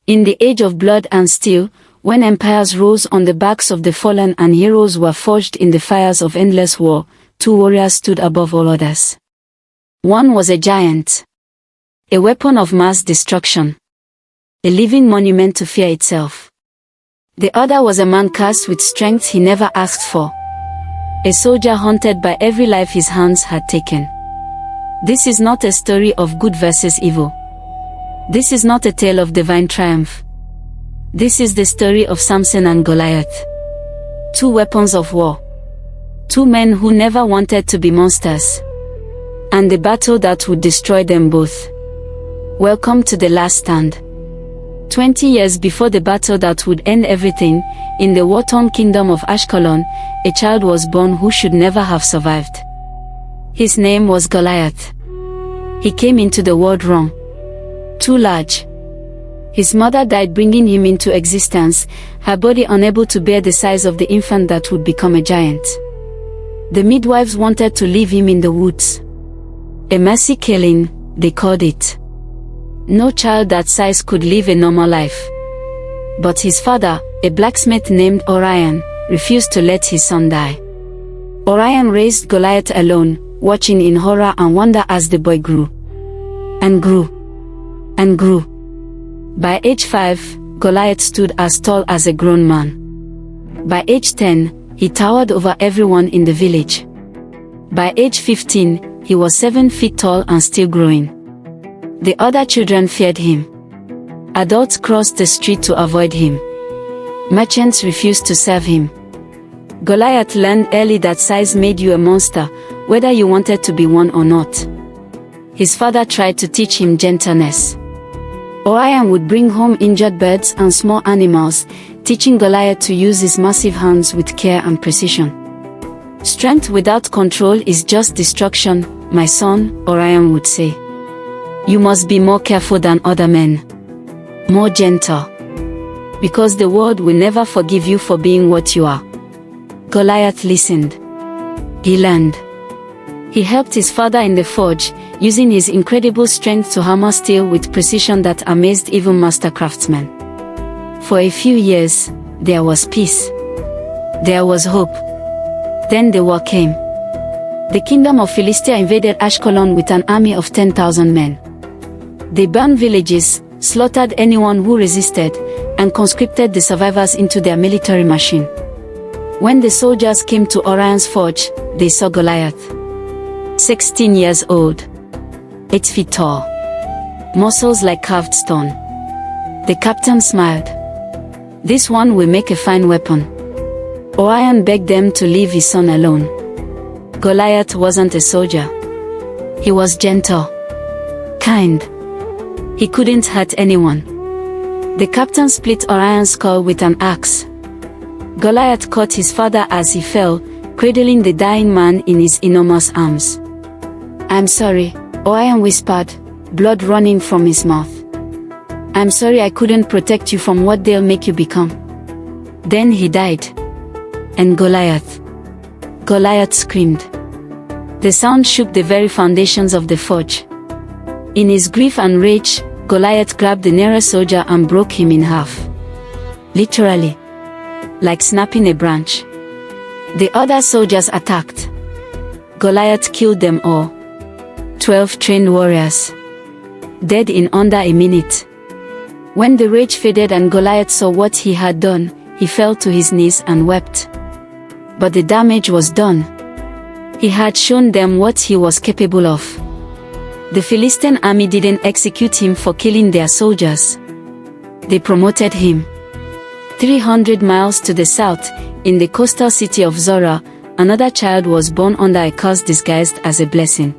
In the age of blood and steel, when empires rose on the backs of the fallen and heroes were forged in the fires of endless war, two warriors stood above all others. One was a giant, a weapon of mass destruction, a living monument to fear itself. The other was a man cursed with strength he never asked for, a soldier haunted by every life his hands had taken. This is not a story of good versus evil. This is not a tale of divine triumph. This is the story of Samson and Goliath. Two weapons of war. Two men who never wanted to be monsters. And the battle that would destroy them both. Welcome to the last stand. 20 years before the battle that would end everything, in the war-torn kingdom of Ashkelon, a child was born who should never have survived. His name was Goliath. He came into the world wrong. Too large. His mother died bringing him into existence, her body unable to bear the size of the infant that would become a giant. The midwives wanted to leave him in the woods. A mercy killing, they called it. No child that size could live a normal life. But his father, a blacksmith named Orion, refused to let his son die. Orion raised Goliath alone, watching in horror and wonder as the boy grew. And grew. And grew. By age 5, Goliath stood as tall as a grown man. By age 10, he towered over everyone in the village. By age 15, he was 7 feet tall and still growing. The other children feared him. Adults crossed the street to avoid him. Merchants refused to serve him. Goliath learned early that size made you a monster, whether you wanted to be one or not. His father tried to teach him gentleness. Orion would bring home injured birds and small animals, teaching Goliath to use his massive hands with care and precision. Strength without control is just destruction, my son, Orion would say. You must be more careful than other men. More gentle. Because the world will never forgive you for being what you are. Goliath listened. He learned. He helped his father in the forge, using his incredible strength to hammer steel with precision that amazed even master craftsmen. For a few years, there was peace. There was hope. Then the war came. The kingdom of Philistia invaded Ashkelon with an army of 10,000 men. They burned villages, slaughtered anyone who resisted, and conscripted the survivors into their military machine. When the soldiers came to Orion's forge, they saw Goliath. 16 years old. 8 feet tall. Muscles like carved stone. The captain smiled. This one will make a fine weapon. Orion begged them to leave his son alone. Goliath wasn't a soldier. He was gentle. Kind. He couldn't hurt anyone. The captain split Orion's skull with an axe. Goliath caught his father as he fell, cradling the dying man in his enormous arms. I'm sorry, Orion whispered, blood running from his mouth. I'm sorry I couldn't protect you from what they'll make you become. Then he died. And Goliath screamed. The sound shook the very foundations of the forge. In his grief and rage, Goliath grabbed the nearest soldier and broke him in half. Literally. Like snapping a branch. The other soldiers attacked. Goliath killed them all. 12 trained warriors. Dead in under a minute. When the rage faded and Goliath saw what he had done, he fell to his knees and wept. But the damage was done. He had shown them what he was capable of. The Philistine army didn't execute him for killing their soldiers. They promoted him. 300 miles to the south, in the coastal city of Zorah, another child was born under a curse disguised as a blessing.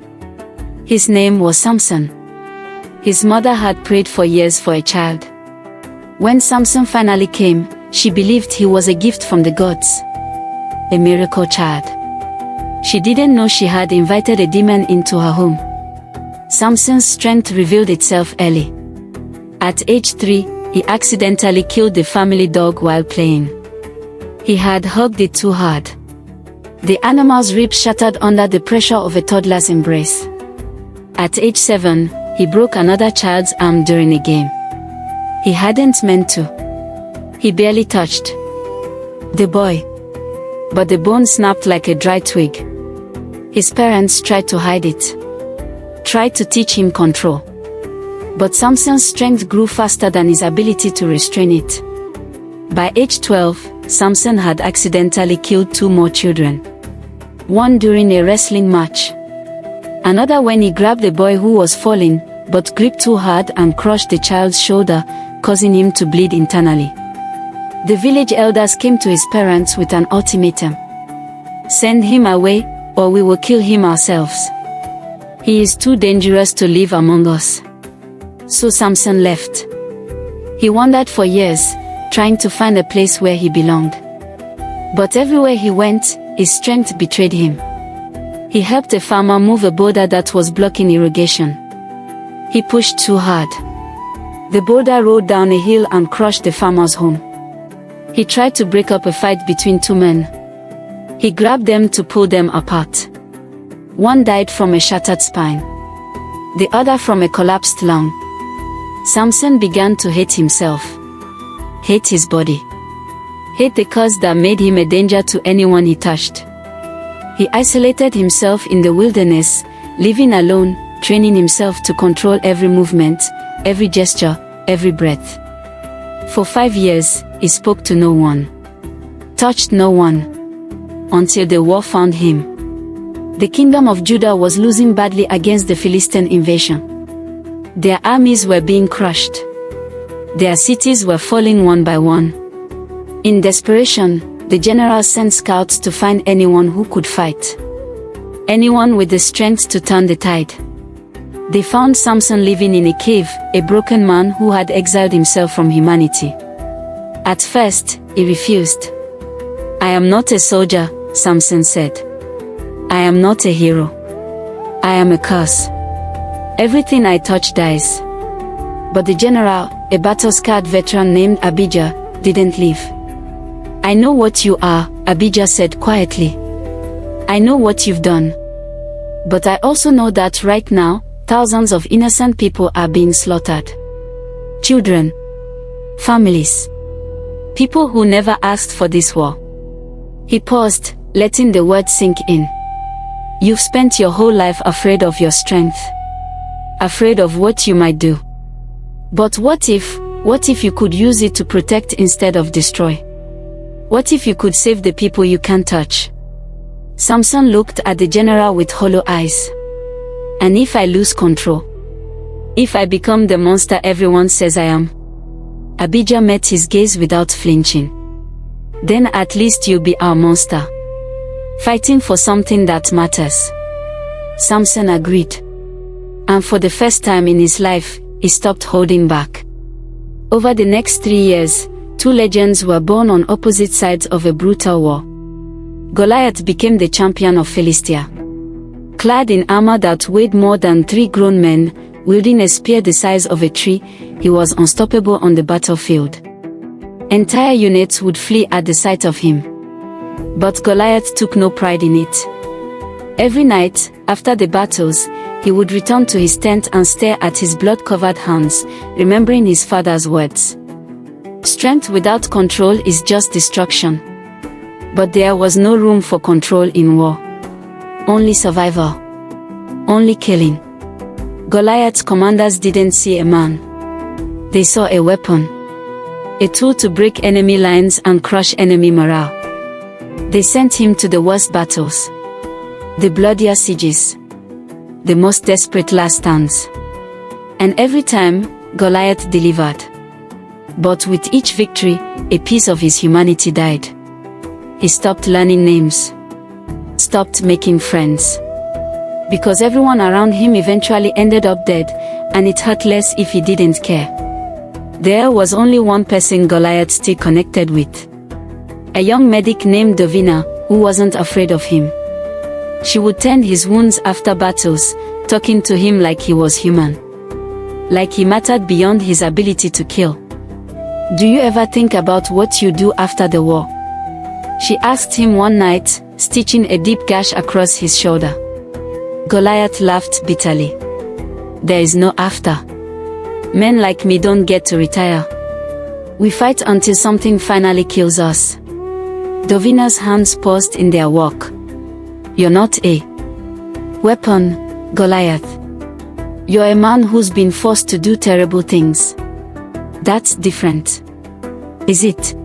His name was Samson. His mother had prayed for years for a child. When Samson finally came, she believed he was a gift from the gods. A miracle child. She didn't know she had invited a demon into her home. Samson's strength revealed itself early. At age 3, he accidentally killed the family dog while playing. He had hugged it too hard. The animal's ribs shattered under the pressure of a toddler's embrace. At age 7, he broke another child's arm during a game. He hadn't meant to. He barely touched the boy. But the bone snapped like a dry twig. His parents tried to hide it, tried to teach him control. But Samson's strength grew faster than his ability to restrain it. By age 12, Samson had accidentally killed 2 more children. One during a wrestling match. Another when he grabbed the boy who was falling, but gripped too hard and crushed the child's shoulder, causing him to bleed internally. The village elders came to his parents with an ultimatum. Send him away, or we will kill him ourselves. He is too dangerous to live among us. So Samson left. He wandered for years, trying to find a place where he belonged. But everywhere he went, his strength betrayed him. He helped a farmer move a boulder that was blocking irrigation. He pushed too hard. The boulder rolled down a hill and crushed the farmer's home. He tried to break up a fight between 2 men. He grabbed them to pull them apart. One died from a shattered spine, the other from a collapsed lung. Samson began to hate himself, hate his body, hate the curse that made him a danger to anyone he touched. He isolated himself in the wilderness, living alone, training himself to control every movement, every gesture, every breath. For 5 years, he spoke to no one, touched no one, until the war found him. The kingdom of Judah was losing badly against the Philistine invasion. Their armies were being crushed. Their cities were falling one by one. In desperation, the general sent scouts to find anyone who could fight. Anyone with the strength to turn the tide. They found Samson living in a cave, a broken man who had exiled himself from humanity. At first, he refused. I am not a soldier, Samson said. I am not a hero. I am a curse. Everything I touch dies. But the general, a battle-scarred veteran named Abijah, didn't leave. I know what you are, Abijah said quietly. I know what you've done. But I also know that right now, thousands of innocent people are being slaughtered. Children. Families. People who never asked for this war. He paused, letting the words sink in. You've spent your whole life afraid of your strength. Afraid of what you might do. But what if you could use it to protect instead of destroy? What if you could save the people you can't touch? Samson looked at the general with hollow eyes. And if I lose control? If I become the monster everyone says I am? Abijah met his gaze without flinching. Then at least you'll be our monster. Fighting for something that matters. Samson agreed. And for the first time in his life, he stopped holding back. Over the next 3 years, 2 legends were born on opposite sides of a brutal war. Goliath became the champion of Philistia. Clad in armor that weighed more than 3 grown men, wielding a spear the size of a tree, he was unstoppable on the battlefield. Entire units would flee at the sight of him. But Goliath took no pride in it. Every night, after the battles, he would return to his tent and stare at his blood-covered hands, remembering his father's words. Strength without control is just destruction. But there was no room for control in war. Only survival. Only killing. Goliath's commanders didn't see a man. They saw a weapon. A tool to break enemy lines and crush enemy morale. They sent him to the worst battles. The bloodier sieges. The most desperate last stands. And every time, Goliath delivered. But with each victory, a piece of his humanity died. He stopped learning names. Stopped making friends. Because everyone around him eventually ended up dead, and it hurt less if he didn't care. There was only one person Goliath still connected with. A young medic named Davina, who wasn't afraid of him. She would tend his wounds after battles, talking to him like he was human. Like he mattered beyond his ability to kill. Do you ever think about what you do after the war? She asked him one night, stitching a deep gash across his shoulder. Goliath laughed bitterly. There is no after. Men like me don't get to retire. We fight until something finally kills us. Davina's hands paused in their walk. You're not a weapon, Goliath. You're a man who's been forced to do terrible things. That's different. Is it?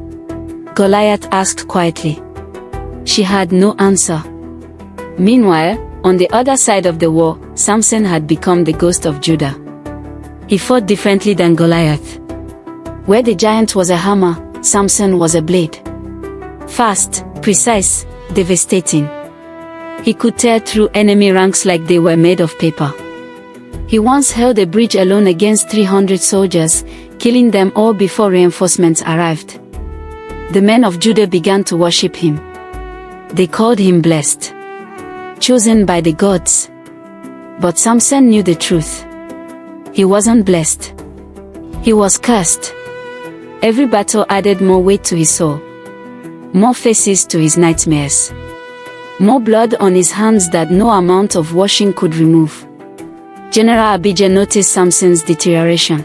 Goliath asked quietly. She had no answer. Meanwhile, on the other side of the war, Samson had become the ghost of Judah. He fought differently than Goliath. Where the giant was a hammer, Samson was a blade. Fast, precise, devastating. He could tear through enemy ranks like they were made of paper. He once held a bridge alone against 300 soldiers, killing them all before reinforcements arrived. The men of Judah began to worship him. They called him blessed, chosen by the gods. But Samson knew the truth. He wasn't blessed. He was cursed. Every battle added more weight to his soul. More faces to his nightmares. More blood on his hands that no amount of washing could remove. General Abijah noticed Samson's deterioration.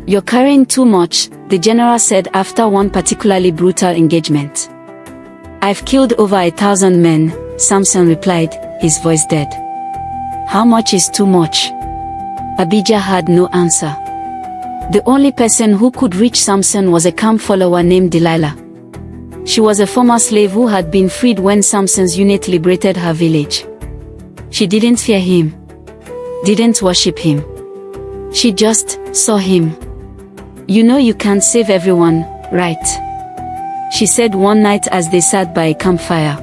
You're carrying too much, the general said after one particularly brutal engagement. I've killed over 1,000 men, Samson replied, his voice dead. How much is too much? Abijah had no answer. The only person who could reach Samson was a camp follower named Delilah. She was a former slave who had been freed when Samson's unit liberated her village. She didn't fear him. Didn't worship him. She just saw him. You know you can't save everyone, right? She said one night as they sat by a campfire.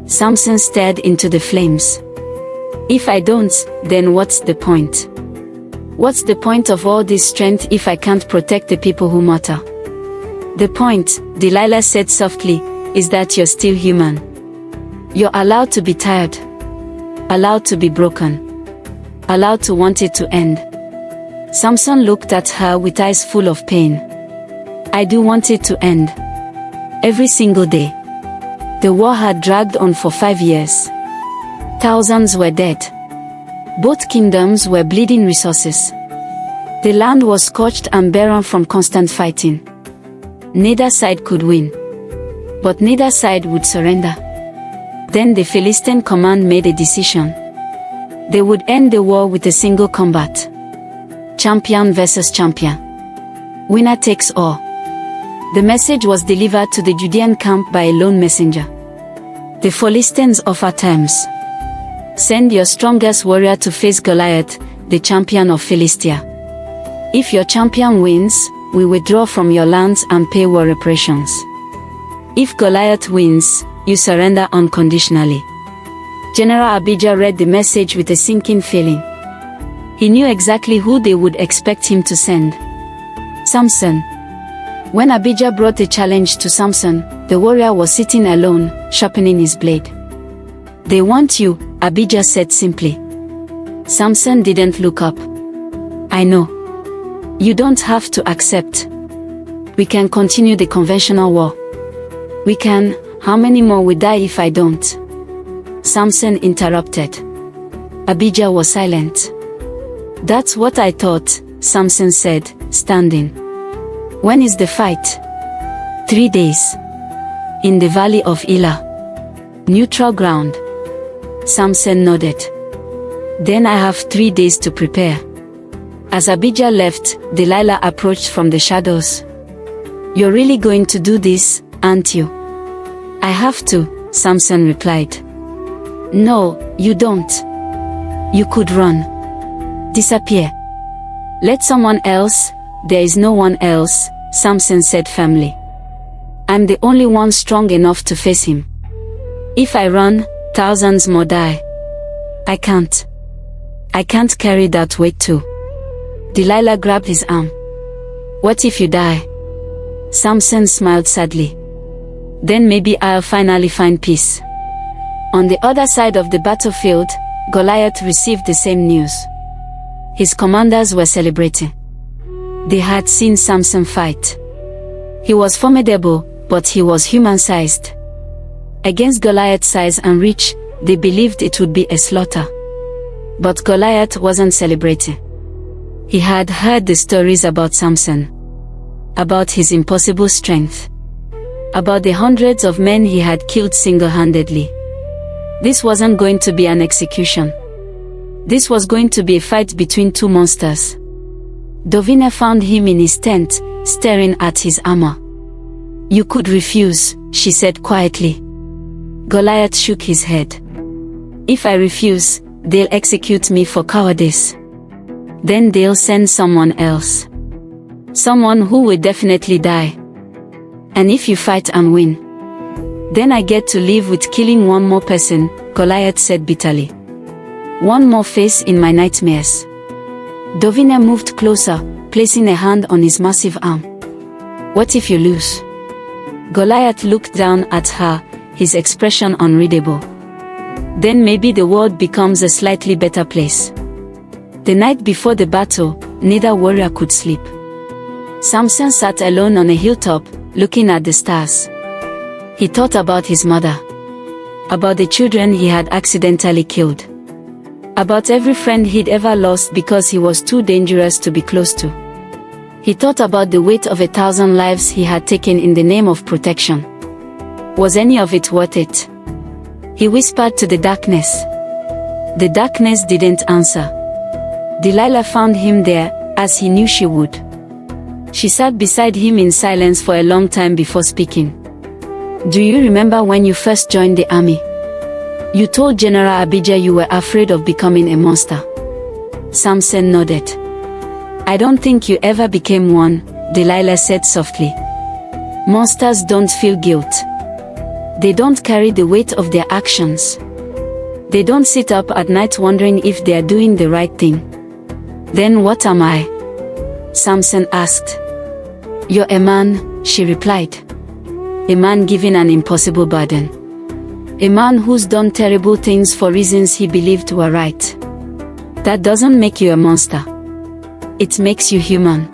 Samson stared into the flames. If I don't, then what's the point? What's the point of all this strength if I can't protect the people who matter? The point, Delilah said softly, is that you're still human. You're allowed to be tired. Allowed to be broken. Allowed to want it to end. Samson looked at her with eyes full of pain. I do want it to end. Every single day. The war had dragged on for 5 years. Thousands were dead. Both kingdoms were bleeding resources. The land was scorched and barren from constant fighting. Neither side could win. But neither side would surrender. Then the Philistine command made a decision. They would end the war with a single combat. Champion versus champion. Winner takes all. The message was delivered to the Judean camp by a lone messenger. The Philistines offer terms. Send your strongest warrior to face Goliath, the champion of Philistia. If your champion wins, we withdraw from your lands and pay war reparations. If Goliath wins, you surrender unconditionally. General Abijah read the message with a sinking feeling. He knew exactly who they would expect him to send. Samson. When Abijah brought the challenge to Samson, the warrior was sitting alone, sharpening his blade. They want you, Abijah said simply. Samson didn't look up. I know. You don't have to accept. We can continue the conventional war. We can. How many more will die if I don't? Samson interrupted. Abijah was silent. That's what I thought, Samson said, standing. When is the fight? 3 days. In the valley of Elah. Neutral ground. Samson nodded. Then I have 3 days to prepare. As Abijah left, Delilah approached from the shadows. You're really going to do this, aren't you? I have to, Samson replied. No, you don't. You could run. Disappear. Let someone else. There is no one else, Samson said firmly. I'm the only one strong enough to face him. If I run, thousands more die. I can't. I can't carry that weight too. Delilah grabbed his arm. What if you die? Samson smiled sadly. Then maybe I'll finally find peace. On the other side of the battlefield, Goliath received the same news. His commanders were celebrating. They had seen Samson fight. He was formidable, but he was human-sized. Against Goliath's size and reach, they believed it would be a slaughter. But Goliath wasn't celebrating. He had heard the stories about Samson, about his impossible strength, about the hundreds of men he had killed single-handedly. This wasn't going to be an execution. This was going to be a fight between two monsters. Dovina found him in his tent, staring at his armor. "You could refuse," she said quietly. Goliath shook his head. "If I refuse, they'll execute me for cowardice. Then they'll send someone else. Someone who will definitely die. And if you fight and win, then I get to live with killing one more person," Goliath said bitterly. "One more face in my nightmares." Dovina moved closer, placing a hand on his massive arm. "What if you lose?" Goliath looked down at her, his expression unreadable. "Then maybe the world becomes a slightly better place." The night before the battle, neither warrior could sleep. Samson sat alone on a hilltop, looking at the stars. He thought about his mother, about the children he had accidentally killed, about every friend he'd ever lost because he was too dangerous to be close to. He thought about the weight of 1,000 lives he had taken in the name of protection. Was any of it worth it? He whispered to the darkness. The darkness didn't answer. Delilah found him there, as he knew she would. She sat beside him in silence for a long time before speaking. "Do you remember when you first joined the army? You told General Abijah you were afraid of becoming a monster." Samson nodded. "I don't think you ever became one," Delilah said softly. "Monsters don't feel guilt. They don't carry the weight of their actions. They don't sit up at night wondering if they are doing the right thing." "Then what am I?" Samson asked. "You're a man," she replied. "A man given an impossible burden. A man who's done terrible things for reasons he believed were right. That doesn't make you a monster. It makes you human."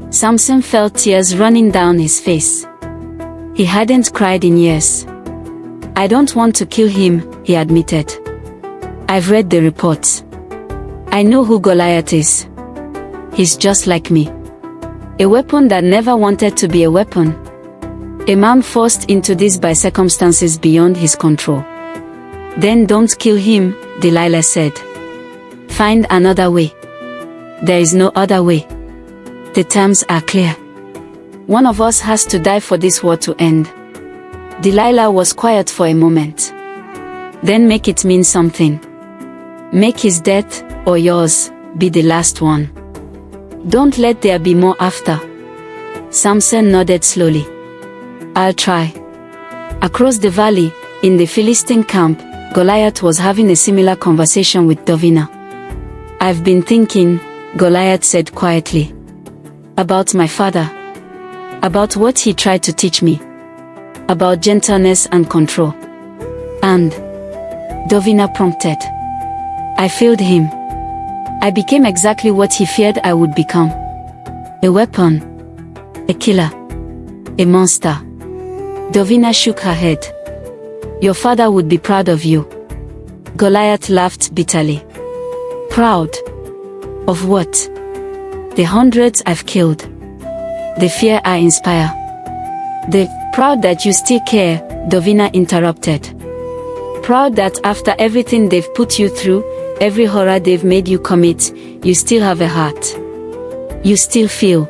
Samson felt tears running down his face. He hadn't cried in years. "I don't want to kill him," he admitted. "I've read the reports. I know who Goliath is. He's just like me. A weapon that never wanted to be a weapon. A man forced into this by circumstances beyond his control." "Then don't kill him," Delilah said. "Find another way." "There is no other way. The terms are clear. One of us has to die for this war to end." Delilah was quiet for a moment. "Then make it mean something. Make his death, or yours, be the last one. Don't let there be more after." Samson nodded slowly. "I'll try." Across the valley, in the Philistine camp, Goliath was having a similar conversation with Dovina. "I've been thinking," Goliath said quietly, "about my father. About what he tried to teach me. About gentleness and control. And," Dovina prompted, "I failed him. I became exactly what he feared I would become. A weapon. A killer. A monster." Dovina shook her head. "Your father would be proud of you." Goliath laughed bitterly. "Proud? Of what?" "The hundreds I've killed. The fear I inspire." Proud that you still care," Dovina interrupted. "Proud that after everything they've put you through, every horror they've made you commit, you still have a heart. You still feel.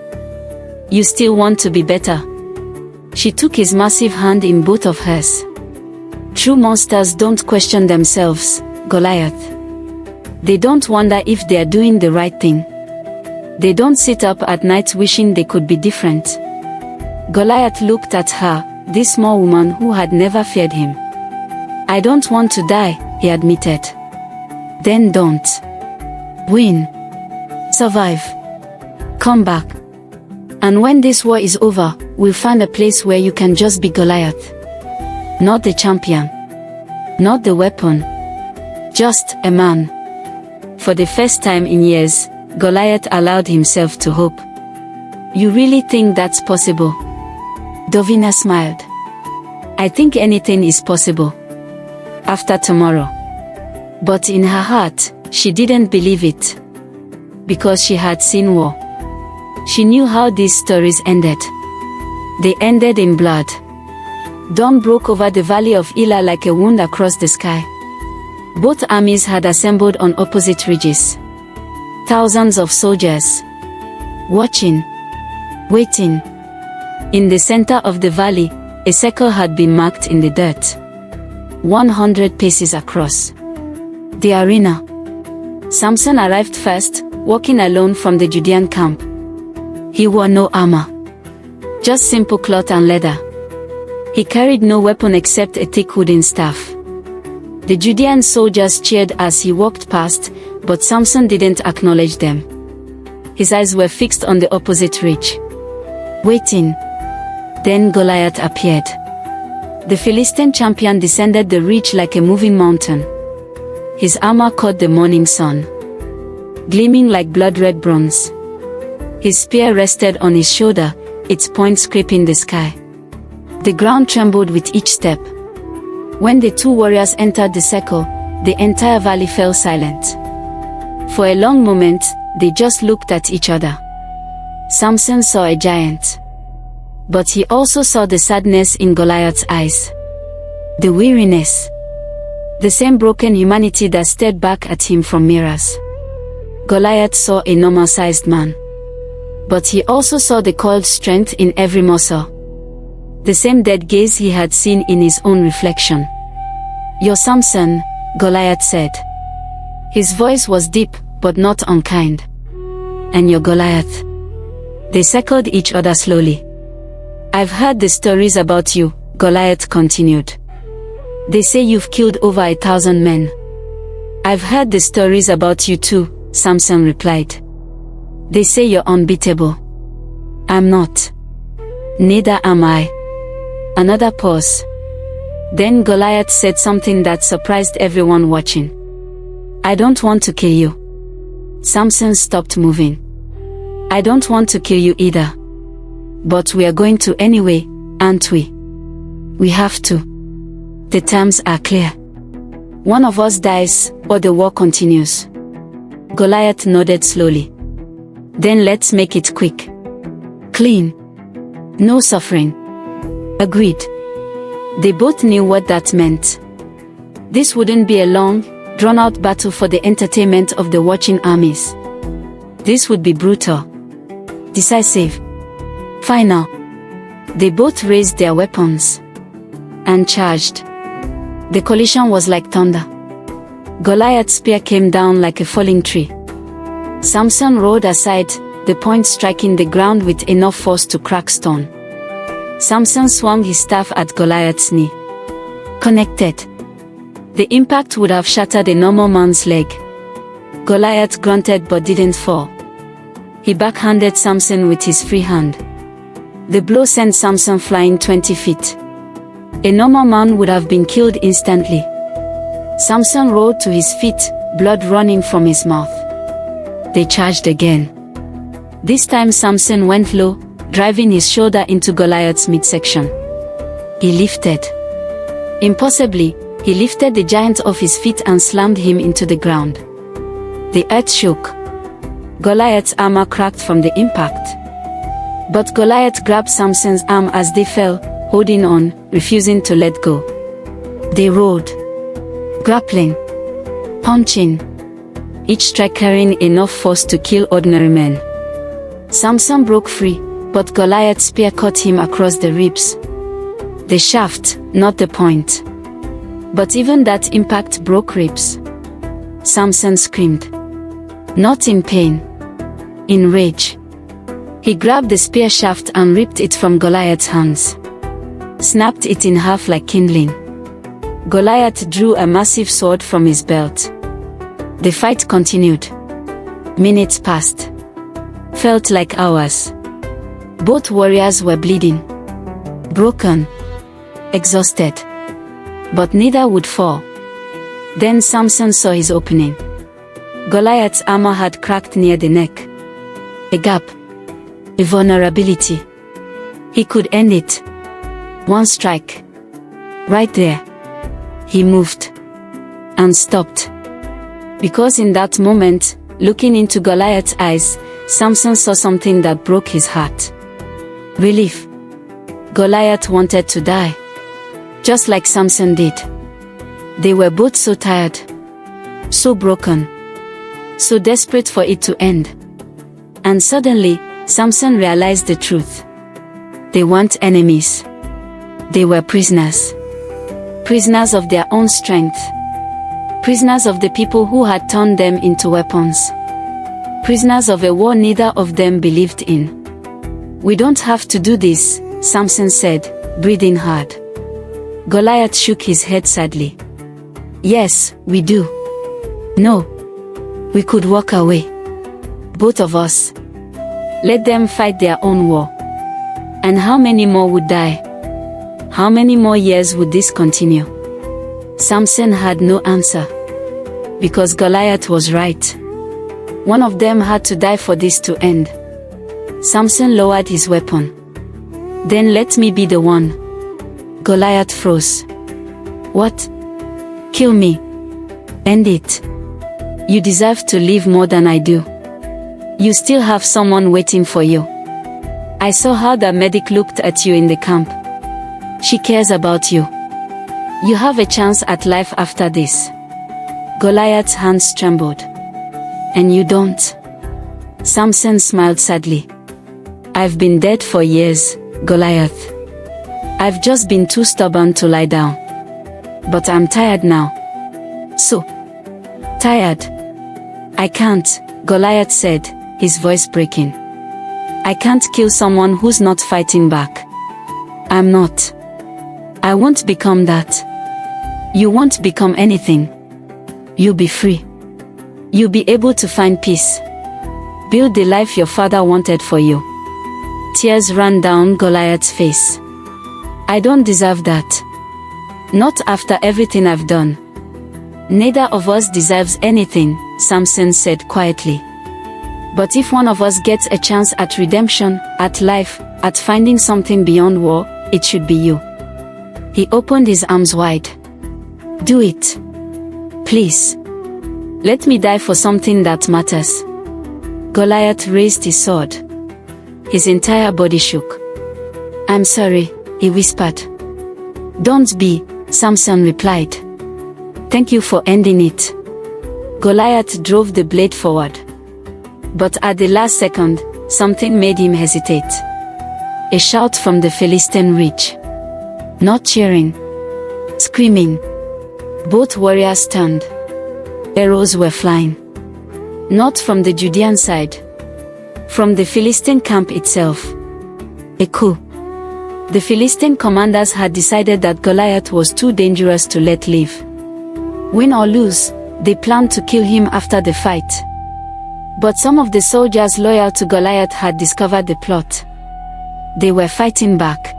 You still want to be better." She took his massive hand in both of hers. "True monsters don't question themselves, Goliath. They don't wonder if they are doing the right thing. They don't sit up at night wishing they could be different." Goliath looked at her, this small woman who had never feared him. "I don't want to die," he admitted. "Then don't. Win. Survive. Come back. And when this war is over, we'll find a place where you can just be Goliath. Not the champion. Not the weapon. Just a man." For the first time in years, Goliath allowed himself to hope. "You really think that's possible?" Dovina smiled. "I think anything is possible. After tomorrow." But in her heart, she didn't believe it. because she had seen war. She knew how these stories ended. They ended in blood. Dawn broke over the valley of Elah like a wound across the sky. Both armies had assembled on opposite ridges. Thousands of soldiers. Watching. Waiting. In the center of the valley, a circle had been marked in the dirt. 100 paces across. The arena. Samson arrived first, walking alone from the Judean camp. He wore no armor. Just simple cloth and leather. He carried no weapon except a thick wooden staff. The Judean soldiers cheered as he walked past, but Samson didn't acknowledge them. His eyes were fixed on the opposite ridge. Waiting. Then Goliath appeared. The Philistine champion descended the ridge like a moving mountain. His armor caught the morning sun, gleaming like blood-red bronze. His spear rested on his shoulder, its point scraping the sky. The ground trembled with each step. When the two warriors entered the circle, the entire valley fell silent. For a long moment, they just looked at each other. Samson saw a giant. But he also saw the sadness in Goliath's eyes. The weariness. The same broken humanity that stared back at him from mirrors. Goliath saw a normal-sized man. But he also saw the coiled strength in every muscle. The same dead gaze he had seen in his own reflection. "You're Samson," Goliath said. His voice was deep, but not unkind. "And you're Goliath." They circled each other slowly. "I've heard the stories about you," Goliath continued. "They say you've killed over 1,000 men." "I've heard the stories about you too," Samson replied. "They say you're unbeatable." "I'm not." "Neither am I." Another pause. Then Goliath said something that surprised everyone watching. "I don't want to kill you." Samson stopped moving. "I don't want to kill you either. But we are going to anyway, aren't we? We have to. The terms are clear. One of us dies, or the war continues." Goliath nodded slowly. "Then let's make it quick. Clean. No suffering." Agreed. They both knew what that meant. This wouldn't be a long, drawn-out battle for the entertainment of the watching armies. This would be brutal. Decisive. Final. They both raised their weapons. And charged. The collision was like thunder. Goliath's spear came down like a falling tree. Samson rolled aside, the point striking the ground with enough force to crack stone. Samson swung his staff at Goliath's knee. Connected. The impact would have shattered a normal man's leg. Goliath grunted but didn't fall. He backhanded Samson with his free hand. The blow sent Samson flying 20 feet. A normal man would have been killed instantly. Samson rolled to his feet, blood running from his mouth. They charged again. This time Samson went low, driving his shoulder into Goliath's midsection. He lifted. Impossibly, he lifted the giant off his feet and slammed him into the ground. The earth shook. Goliath's armor cracked from the impact. But Goliath grabbed Samson's arm as they fell, holding on, refusing to let go. They rolled. Grappling. Punching. Each strike carrying enough force to kill ordinary men. Samson broke free, but Goliath's spear caught him across the ribs. The shaft, not the point. But even that impact broke ribs. Samson screamed. Not in pain. In rage. He grabbed the spear shaft and ripped it from Goliath's hands. Snapped it in half like kindling. Goliath drew a massive sword from his belt. The fight continued. Minutes passed. Felt like hours. Both warriors were bleeding. Broken. Exhausted. But neither would fall. Then Samson saw his opening. Goliath's armor had cracked near the neck. A gap. A vulnerability. He could end it. One strike. Right there. He moved. And stopped. Because in that moment, Looking into Goliath's eyes, Samson saw something that broke his heart. Relief. Goliath wanted to die. Just like Samson did. They were both so tired. So broken. So desperate for it to end. And suddenly, Samson realized the truth. They weren't enemies. They were prisoners. Prisoners of their own strength. Prisoners of the people who had turned them into weapons. Prisoners of a war neither of them believed in. "We don't have to do this," Samson said, breathing hard. Goliath shook his head sadly. "Yes, we do. No. We could walk away. Both of us. Let them fight their own war. And how many more would die? How many more years would this continue?" Samson had no answer. Because Goliath was right. One of them had to die for this to end. Samson lowered his weapon. "Then let me be the one." Goliath froze. "What? Kill me. End it. You deserve to live more than I do. You still have someone waiting for you. I saw how the medic looked at you in the camp. She cares about you. You have a chance at life after this." Goliath's hands trembled. "And you don't?" Samson smiled sadly. "I've been dead for years, Goliath. I've just been too stubborn to lie down. But I'm tired now. So tired. I can't," Goliath said, his voice breaking. "I can't kill someone who's not fighting back. I'm not. I won't become that. You won't become anything. You'll be free. You'll be able to find peace. Build the life your father wanted for you." Tears ran down Goliath's face. "I don't deserve that. Not after everything I've done." "Neither of us deserves anything," Samson said quietly. "But if one of us gets a chance at redemption, at life, at finding something beyond war, it should be you." He opened his arms wide. "Do it. Please. Let me die for something that matters." Goliath raised his sword. His entire body shook. "I'm sorry," he whispered. "Don't be," Samson replied. "Thank you for ending it." Goliath drove the blade forward. But at the last second, something made him hesitate. A shout from the Philistine ridge. Not cheering. Screaming. Both warriors turned. Arrows were flying. Not from the Judean side. From the Philistine camp itself. A coup. The Philistine commanders had decided that Goliath was too dangerous to let live. Win or lose, they planned to kill him after the fight. But some of the soldiers loyal to Goliath had discovered the plot. They were fighting back.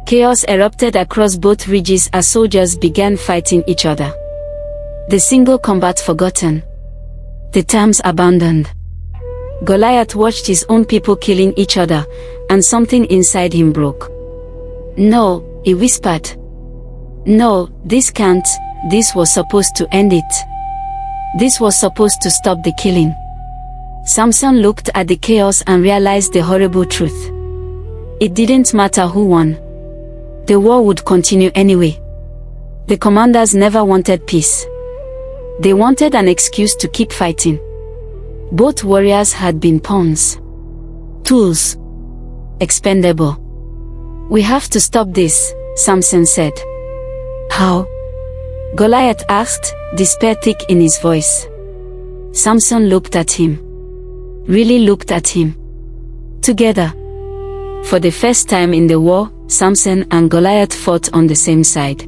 Chaos erupted across both ridges as soldiers began fighting each other. The single combat forgotten. The terms abandoned. Goliath watched his own people killing each other, and something inside him broke. "No," he whispered. "No, this can't. This was supposed to end it. This was supposed to stop the killing." Samson looked at the chaos and realized the horrible truth. It didn't matter who won. The war would continue anyway. The commanders never wanted peace. They wanted an excuse to keep fighting. Both warriors had been pawns. Tools. Expendable. "We have to stop this," Samson said. "How?" Goliath asked, despair thick in his voice. Samson looked at him. Really looked at him. Together. For the first time in the war, Samson and Goliath fought on the same side.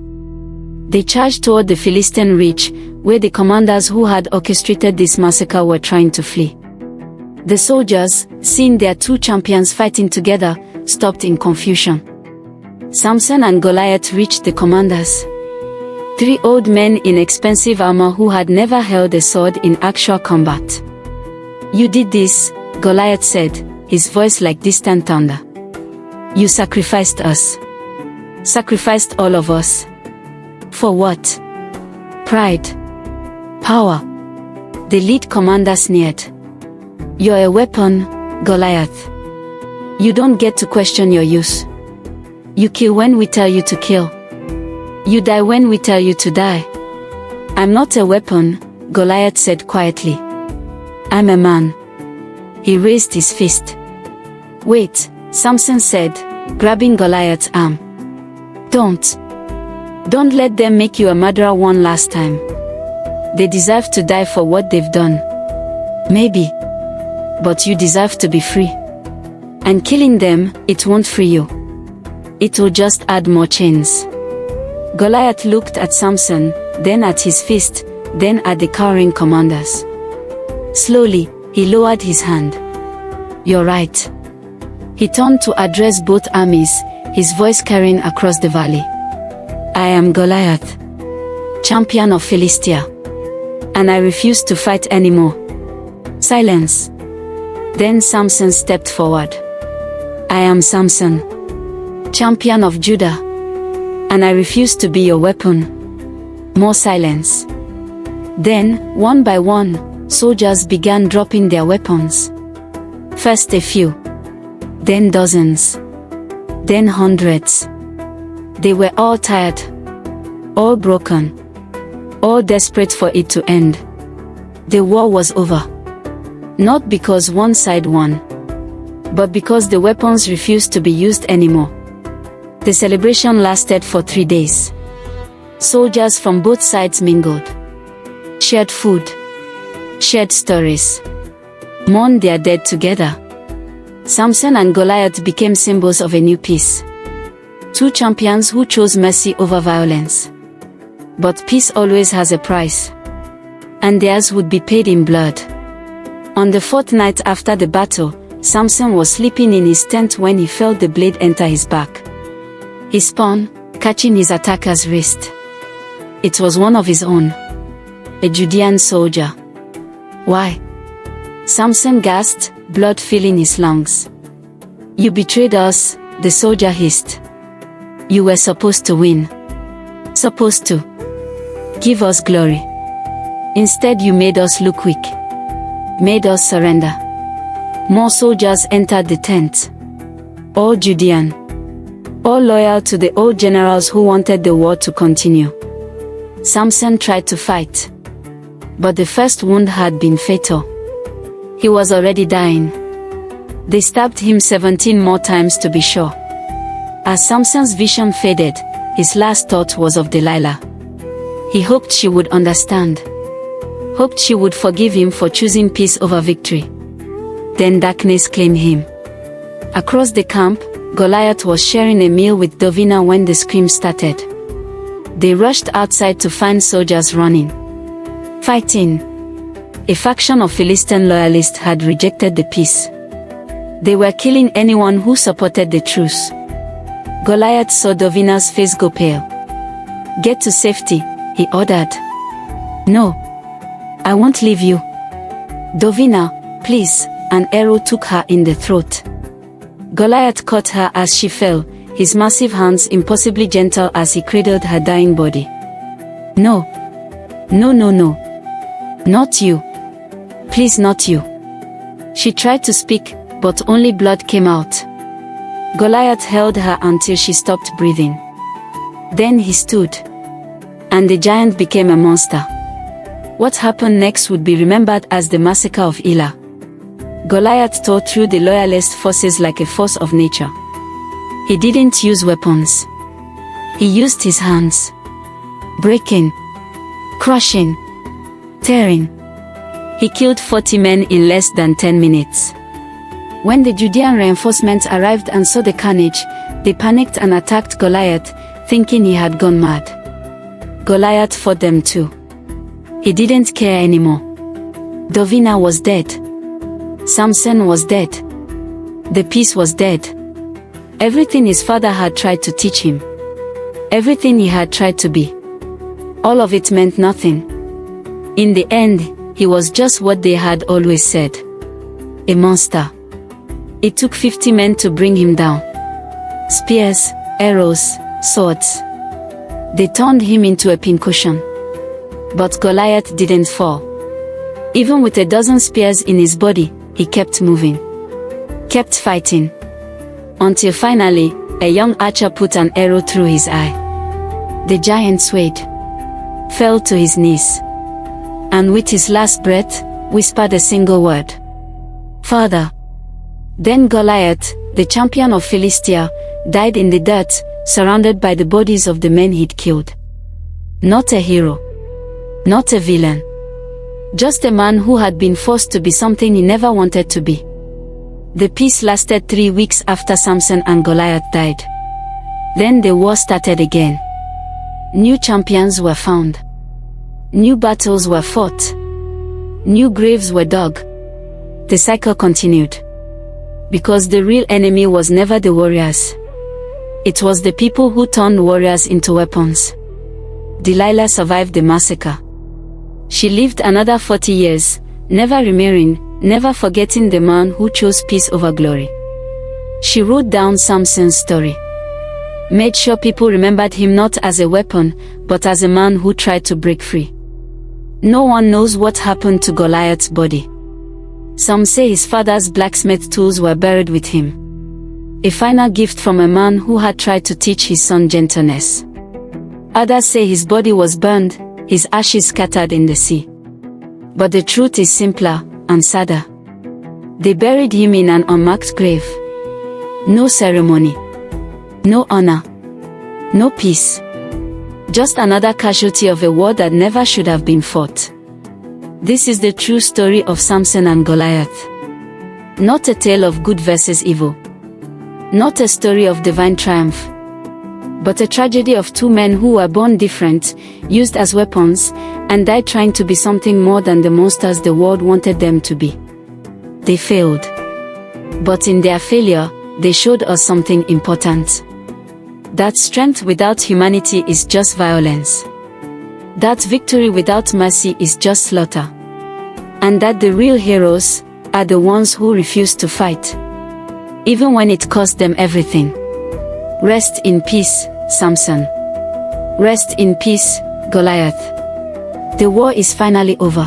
They charged toward the Philistine ridge, where the commanders who had orchestrated this massacre were trying to flee. The soldiers, seeing their two champions fighting together, stopped in confusion. Samson and Goliath reached the commanders. 3 old men in expensive armor who had never held a sword in actual combat. "You did this," Goliath said, his voice like distant thunder. "You sacrificed us. Sacrificed all of us. For what? Pride? Power? The lead commander sneered. "You're a weapon, Goliath. You don't get to question your use. You kill when we tell you to kill. You die when we tell you to die." "I'm not a weapon," Goliath said quietly. "I'm a man." He raised his fist. "Wait," Samson said, grabbing Goliath's arm. Don't let them make you a murderer one last time. They deserve to die for what they've done. Maybe. But you deserve to be free. And killing them, it won't free you. It will just add more chains." Goliath looked at Samson, then at his fist, then at the cowering commanders. Slowly, he lowered his hand. "You're right." He turned to address both armies, his voice carrying across the valley. "I am Goliath, champion of Philistia. And I refuse to fight anymore." Silence. Then Samson stepped forward. "I am Samson, champion of Judah. And I refuse to be your weapon." More silence. Then, one by one, soldiers began dropping their weapons. First a few. Then dozens. Then hundreds. They were all tired. All broken. All desperate for it to end. The war was over. Not because one side won, but because the weapons refused to be used anymore. The celebration lasted for 3 days. Soldiers from both sides mingled. Shared food. Shared stories. Mourned their dead together. Samson and Goliath became symbols of a new peace. Two champions who chose mercy over violence. But peace always has a price. And theirs would be paid in blood. On the 4th night after the battle, Samson was sleeping in his tent when he felt the blade enter his back. He spun, catching his attacker's wrist. It was one of his own. A Judean soldier. "Why?" Samson gasped, blood filling his lungs. "You betrayed us," the soldier hissed. "You were supposed to win. Supposed to give us glory. Instead you made us look weak. Made us surrender." More soldiers entered the tent. All Judean. All loyal to the old generals who wanted the war to continue. Samson tried to fight. But the first wound had been fatal. He was already dying. They stabbed him 17 more times to be sure. As Samson's vision faded, his last thought was of Delilah. He hoped she would understand. Hoped she would forgive him for choosing peace over victory. Then darkness claimed him. Across the camp, Goliath was sharing a meal with Dovina when the scream started. They rushed outside to find soldiers running. Fighting. A faction of Philistine loyalists had rejected the peace. They were killing anyone who supported the truce. Goliath saw Dovina's face go pale. "Get to safety," he ordered. "No. I won't leave you. Dovina, please." An arrow took her in the throat. Goliath caught her as she fell, his massive hands impossibly gentle as he cradled her dying body. "No. No, no, no. Not you. Please, not you." She tried to speak, but only blood came out. Goliath held her until she stopped breathing. Then he stood. And the giant became a monster. What happened next would be remembered as the massacre of Elah. Goliath tore through the loyalist forces like a force of nature. He didn't use weapons. He used his hands. Breaking. Crushing. Tearing. He killed 40 men in less than 10 minutes. When the Judean reinforcements arrived and saw the carnage, they panicked and attacked Goliath, thinking he had gone mad. Goliath fought them too. He didn't care anymore. Dovina was dead. Samson was dead. The peace was dead. Everything his father had tried to teach him. Everything he had tried to be. All of it meant nothing. In the end, he was just what they had always said. A monster. It took 50 men to bring him down. Spears, arrows, swords. They turned him into a pincushion. But Goliath didn't fall. Even with a dozen spears in his body, he kept moving. Kept fighting. Until finally, a young archer put an arrow through his eye. The giant swayed. Fell to his knees. And with his last breath, whispered a single word. Father. Then Goliath, the champion of Philistia, died in the dirt, surrounded by the bodies of the men he'd killed. Not a hero. Not a villain. Just a man who had been forced to be something he never wanted to be. The peace lasted 3 weeks after Samson and Goliath died. Then the war started again. New champions were found. New battles were fought. New graves were dug. The cycle continued. Because the real enemy was never the warriors. It was the people who turned warriors into weapons. Delilah survived the massacre. She lived another 40 years, never remarrying, never forgetting the man who chose peace over glory. She wrote down Samson's story. Made sure people remembered him not as a weapon, but as a man who tried to break free. No one knows what happened to Goliath's body. Some say his father's blacksmith tools were buried with him. A final gift from a man who had tried to teach his son gentleness. Others say his body was burned, his ashes scattered in the sea. But the truth is simpler and sadder. They buried him in an unmarked grave. No ceremony. No honor. No peace. Just another casualty of a war that never should have been fought. This is the true story of Samson and Goliath. Not a tale of good versus evil. Not a story of divine triumph. But a tragedy of two men who were born different, used as weapons, and died trying to be something more than the monsters the world wanted them to be. They failed. But in their failure, they showed us something important. That strength without humanity is just violence. That victory without mercy is just slaughter. And that the real heroes are the ones who refuse to fight. Even when it cost them everything. Rest in peace, Samson. Rest in peace, Goliath. The war is finally over.